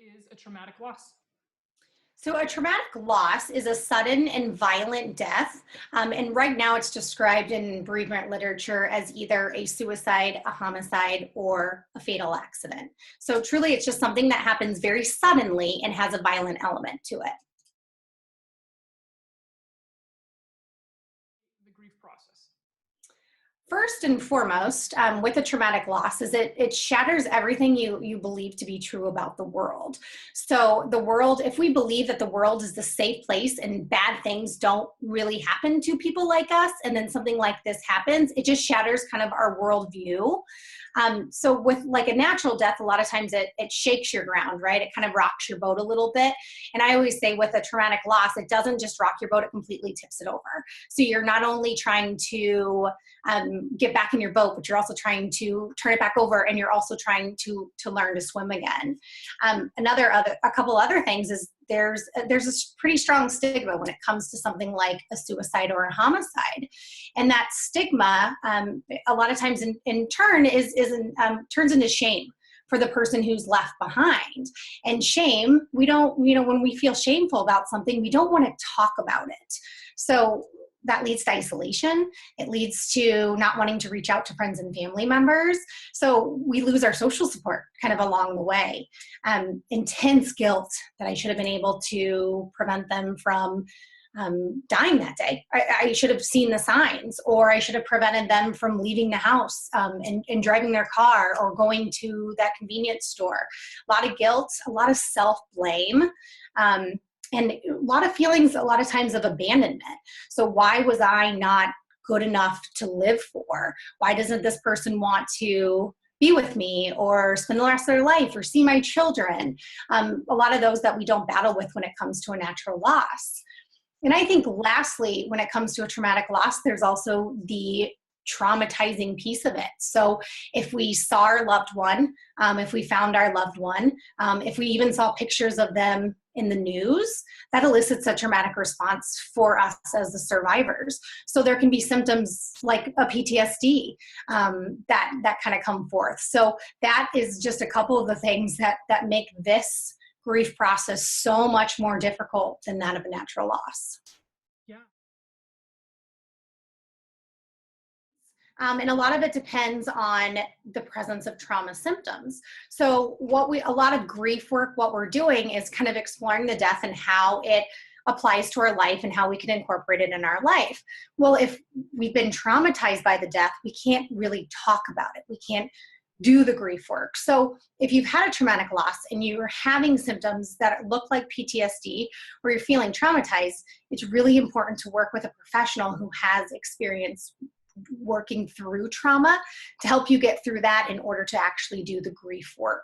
is a traumatic loss? So a traumatic loss is a sudden and violent death. And right now it's described in bereavement literature as either a suicide, a homicide, or a fatal accident. So truly it's just something that happens very suddenly and has a violent element to it. The grief process. First and foremost, with a traumatic loss, is it shatters everything you believe to be true about the world. So the world, if we believe that the world is the safe place and bad things don't really happen to people like us, and then something like this happens, it just shatters kind of our worldview. So with like a natural death, a lot of times it shakes your ground, right? It kind of rocks your boat a little bit. And I always say with a traumatic loss, it doesn't just rock your boat, it completely tips it over. So you're not only trying to get back in your boat, but you're also trying to turn it back over, and you're also trying to learn to swim again. A couple other things is there's a pretty strong stigma when it comes to something like a suicide or a homicide, and that stigma a lot of times in turn turns into shame for the person who's left behind. And shame, we don't, when we feel shameful about something, we don't want to talk about it. So that leads to isolation. It leads to not wanting to reach out to friends and family members. So we lose our social support kind of along the way. Intense guilt that I should have been able to prevent them from dying that day. I should have seen the signs, or I should have prevented them from leaving the house and driving their car or going to that convenience store. A lot of guilt, a lot of self-blame. And a lot of feelings, a lot of times of abandonment. So why was I not good enough to live for? Why doesn't this person want to be with me or spend the rest of their life or see my children? A lot of those that we don't battle with when it comes to a natural loss. And I think lastly, when it comes to a traumatic loss, there's also the traumatizing piece of it. So if we saw our loved one, if we found our loved one, if we even saw pictures of them in the news, that elicits a traumatic response for us as the survivors. So there can be symptoms like a PTSD that kind of come forth. So that is just a couple of the things that make this grief process so much more difficult than that of a natural loss. Yeah. And a lot of it depends on the presence of trauma symptoms. So a lot of grief work, what we're doing is kind of exploring the death and how it applies to our life and how we can incorporate it in our life. Well, if we've been traumatized by the death, we can't really talk about it. We can't do the grief work. So if you've had a traumatic loss and you're having symptoms that look like PTSD or you're feeling traumatized, it's really important to work with a professional who has experience working through trauma to help you get through that in order to actually do the grief work.